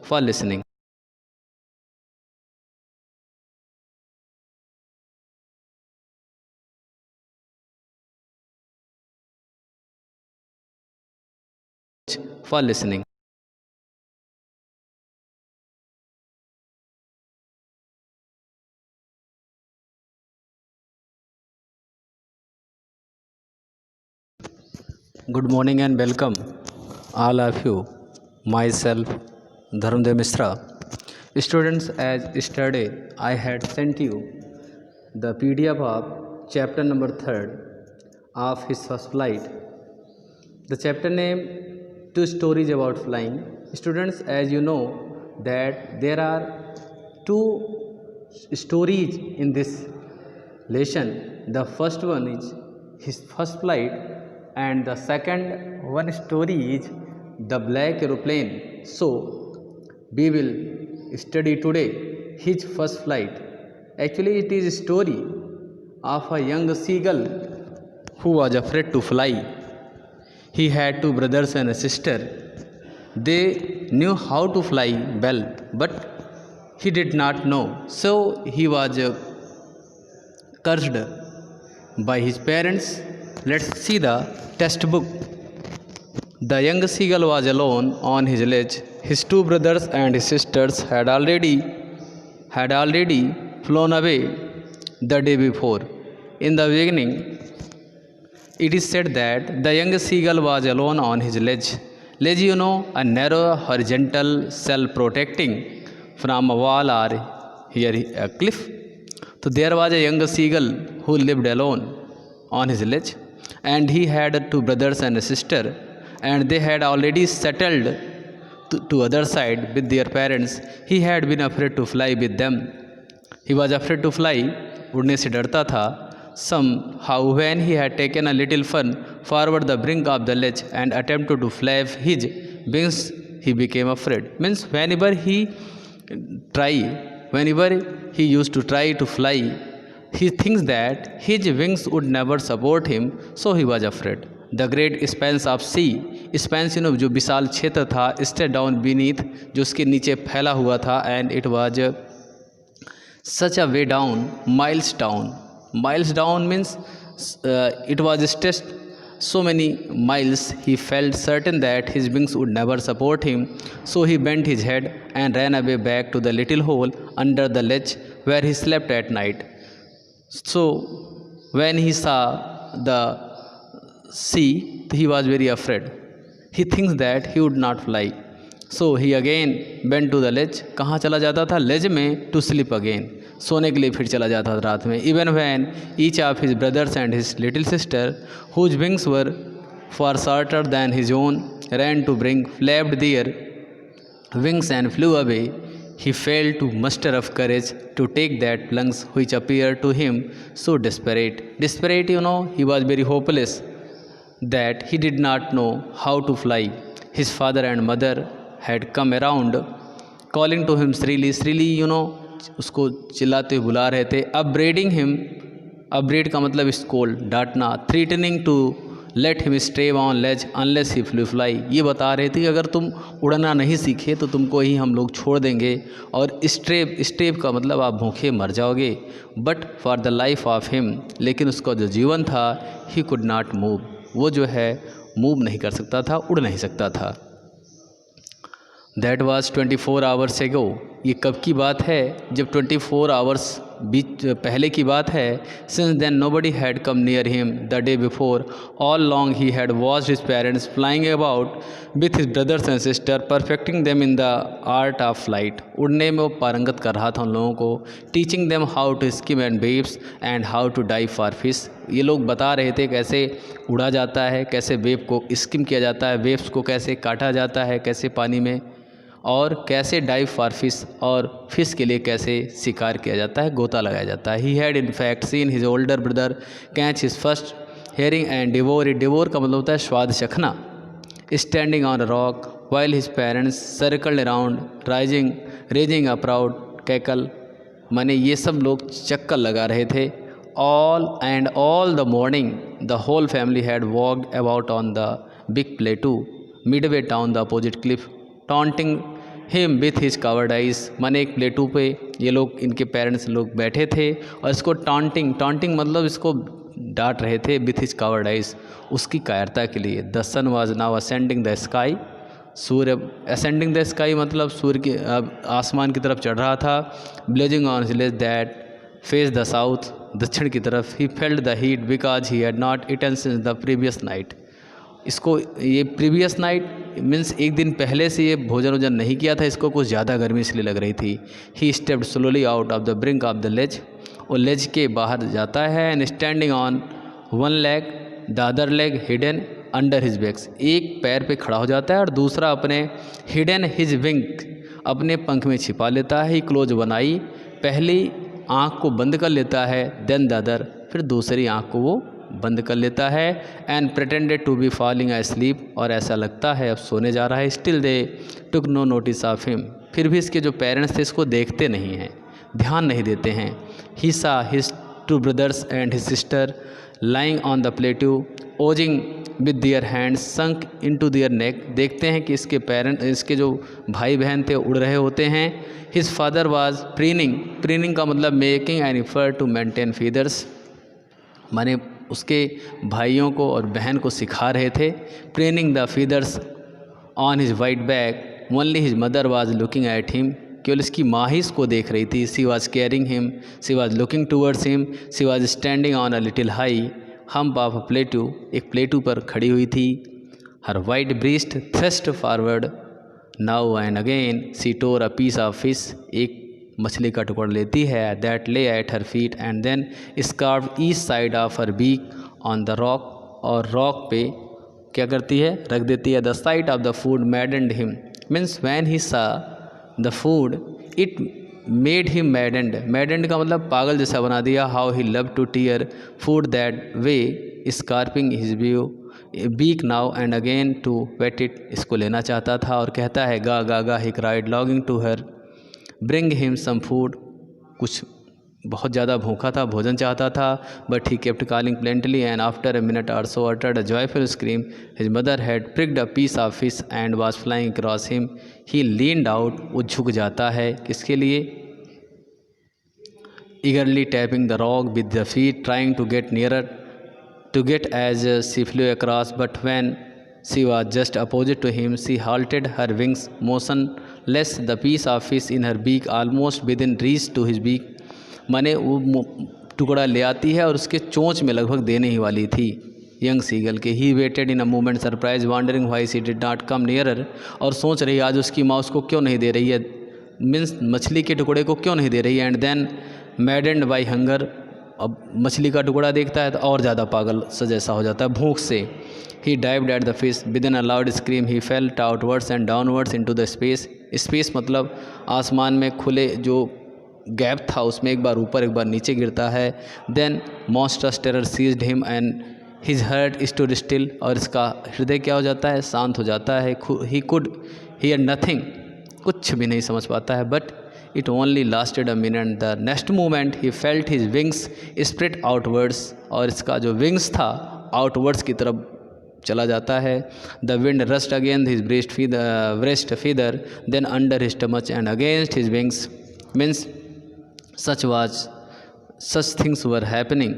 for listening. For listening. Good morning and welcome, all of you. Myself, Dharmdev Misra. Students, as yesterday, I had sent you the PDF of chapter number 3rd of his first flight. The chapter name Two Stories About Flying. Students, as you know that there are two stories in this lesson. The first one is his first flight and the second one story is the black aeroplane. So we will study today his first flight. Actually it is a story of a young seagull who was afraid to fly. He had two brothers and a sister. They knew how to fly well, but he did not know. So he was cursed by his parents. Let's see the textbook. The young seagull was alone on his ledge. His two brothers and his sisters had already flown away the day before. In the beginning, it is said that the young seagull was alone on his ledge. Ledge, you know, a narrow horizontal shell protecting from a wall or here a cliff. So there was a young seagull who lived alone on his ledge, and he had two brothers and a sister, and they had already settled to other side with their parents. He had been afraid to fly with them. He was afraid to fly, उड़ने से डरता था. Somehow when he had taken a little fun forward the brink of the ledge and attempted to flap his wings, he became afraid. Means whenever he used to try to fly, he thinks that his wings would never support him, so he was afraid. The great expanse of sea, expanse, you know, जो विशाल क्षेत्र था, stretched down beneath, जो उसके नीचे फैला हुआ था, and it was such a way down, miles down. Miles down means it was stretched so many miles. He felt certain that his wings would never support him, so he bent his head and ran away back to the little hole under the ledge where he slept at night. So when he saw the sea, he was very afraid. He thinks that he would not fly. So he again went to the ledge. कहाँ चला जाता था? ledge में to sleep again. सोने के लिए फिर चला जाता था रात में. Even when each of his brothers and his little sister, whose wings were far shorter than his own, ran to bring, flapped their wings and flew away, he failed to muster up courage to take that plunge which appeared to him so desperate. Desperate, you know, he was very hopeless that he did not know how to fly. His father and mother had come around calling to him shrilly, you know, उसको चिल्लाते हुए बुला रहे थे. upbraiding him, upbraid का मतलब scold, डांटना, threatening to let him stay on ledge unless he fly. ये बता रहे थे कि अगर तुम उड़ना नहीं सीखे तो तुमको ही हम लोग छोड़ देंगे, और स्टेप का मतलब आप भूखे मर जाओगे. But for the life of him, लेकिन उसका जो जीवन था, ही कुड नॉट मूव, वो जो है मूव नहीं कर सकता था, उड़ नहीं सकता था. दैट वॉज 24 आवर्स एगो. ये कब की बात है? जब 24 आवर्स बीच पहले की बात है. Since then nobody had come near him the day before. All long he had watched his parents flying about with his brothers and sister, perfecting them in the art of flight. उड़ने में वो पारंगत कर रहा था उन लोगों को. Teaching them how to skim and waves and how to dive for fish. ये लोग बता रहे थे कैसे उड़ा जाता है, कैसे वेव को स्किम किया जाता है, वेव्स को कैसे काटा जाता है कैसे पानी में, और कैसे डाइव फॉर फिश, और फिश के लिए कैसे शिकार किया जाता है, गोता लगाया जाता है. He had in fact seen his older brother catch his first hearing and devour it. Devour का मतलब होता है स्वाद चखना. Standing on a rock while his parents circled around raising a proud cackle. माने ये सब लोग चक्कर लगा रहे थे. all the morning the whole family had walked about on the big plateau midway down the opposite cliff, taunting him with his कावर्डाइज, माने एक प्लेटू पे ये लोग, इनके पेरेंट्स लोग बैठे थे और इसको टॉन्टिंग मतलब इसको डांट रहे थे, विथ हिज कावर्डाइज, उसकी कायरता के लिए। The sun was now ascending the sky, सूर्य असेंडिंग द स्काई मतलब सूर्य के आसमान की तरफ चढ़ रहा था। Blazing on his that face the south, दक्षिण की तरफ। He felt the heat because he had not eaten since the previous night, इसको ये प्रीवियस नाइट मीन्स एक दिन पहले से ये भोजन नहीं किया था, इसको कुछ ज़्यादा गर्मी इसलिए लग रही थी। He stepped slowly out of the brink of the ledge, वो लेज के बाहर जाता है। And standing on one leg the other leg hidden under his backs, एक पैर पे खड़ा हो जाता है और दूसरा अपने हिडन हिज विंग, अपने पंख में छिपा लेता है। ही क्लोज वन आई, पहली आँख को बंद कर लेता है। देन द अदर, फिर दूसरी आँख को वो बंद कर लेता है। And pretended to be falling sleep, और ऐसा लगता है अब सोने जा रहा है। Still they took no notice of him, फिर भी इसके जो पेरेंट्स थे इसको देखते नहीं हैं, ध्यान नहीं देते हैं। He saw his two brothers and his sister lying on the plateau oozing with their hands sunk into their neck, देखते हैं कि इसके जो भाई बहन थे उड़ रहे होते हैं। हिज फादर वाज प्रीनिंग का मतलब making an effort to maintain feathers, माने उसके भाइयों को और बहन को सिखा रहे थे। Preening the feathers on his white back, only his mother was looking at him, केवल इसकी माँ ही इसको देख रही थी। She was caring him, she was looking towards him, she was standing on a little high hump of a plateau, एक plateau पर खड़ी हुई थी। Her white breast thrust forward now and again she tore a piece of fish, एक मछली का टुकड़ा लेती है। That lay at her feet and then scrape each side of her beak on the rock, और रॉक पे क्या करती है, रख देती है। The sight of the food maddened him, means when he saw the food it made him maddened का मतलब पागल जैसा बना दिया। How he love to tear food that way scraping his view beak now and again to whet it, इसको लेना चाहता था और कहता है गा गा गा, he cried longing to her bring him some food, कुछ बहुत ज़्यादा भूखा था, भोजन चाहता था। But he kept calling plaintively and after a minute or so uttered a joyful scream. His mother had pricked a piece of fish and was flying across him. He leaned out, वो झुक जाता है किसके लिए, eagerly tapping the rock with the feet trying to get nearer to get as she flew across, but when she was just opposite to him she halted her wings motionless, the piece of fish in her beak almost within reach to his beak, माने वो टुकड़ा ले आती है और उसके चोंच में लगभग देने ही वाली थी यंग सीगल के। He waited in a moment surprise wondering why she did not come nearer, और सोच रही आज उसकी माँ उसको क्यों नहीं दे रही है, मीन्स मछली के टुकड़े को क्यों नहीं दे रही है। And then maddened by hunger, अब मछली का टुकड़ा देखता है तो और ज़्यादा पागल सा जैसा हो जाता है भूख से। He dived at the fish. Within a loud scream, he fell outwards and downwards into the space. Space मतलब आसमान में खुले जो गैप था उसमें एक बार ऊपर एक बार नीचे गिरता है। Then monstrous terror seized him and his heart stood still, और इसका हृदय क्या हो जाता है, शांत हो जाता है। He could hear nothing, कुछ भी नहीं समझ पाता है। But it only lasted a minute. The next moment he felt his wings spread outwards, और इसका जो wings था outwards की तरफ चला जाता है। The wind rushed against his breast feather then under his stomach and against his wings, means such things were happening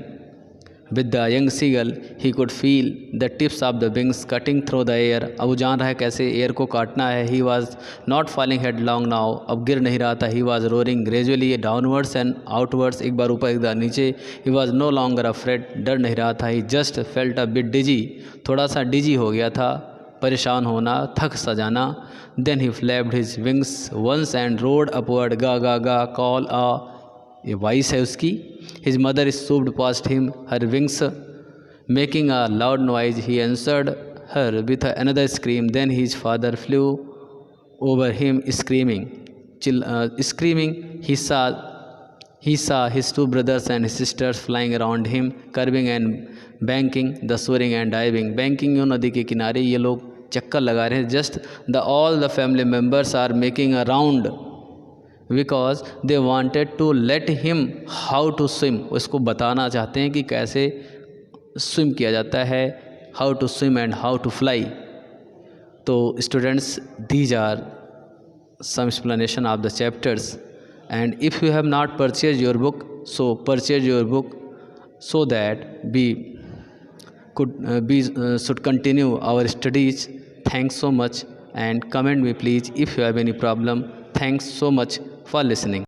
with the young seagull. He could feel the tips of the wings cutting through the air. अब वो जान रहा है कैसे air को काटना है। He was not falling headlong now, अब गिर नहीं रहा था। He was roaring gradually downwards and outwards, एक बार ऊपर एक बार नीचे। He was no longer afraid, डर नहीं रहा था। He just felt a bit dizzy, थोड़ा सा डिजी हो गया था, परेशान होना, थक सा जाना। Then he flapped his wings once and roared upward, ga ga ga, call a, ये वॉइस है उसकी। His mother swooped past him, her wings making a loud noise. He answered her with another scream. Then his father flew over him screaming. He saw his two brothers and his sisters flying around him, curving and banking, the soaring and diving. Banking यो नदी के किनारे ये लोग चक्कर लगा रहे हैं। Just all the family members are making a round because they wanted to let him how to swim. उसको बताना चाहते हैं कि कैसे स्विम किया जाता है, how to swim and how to fly. तो students, these are some explanation of the chapters. And if you have not purchased your book, so purchase your book so that we should continue our studies. Thanks so much, and comment me please if you have any problem. Thanks so much for listening.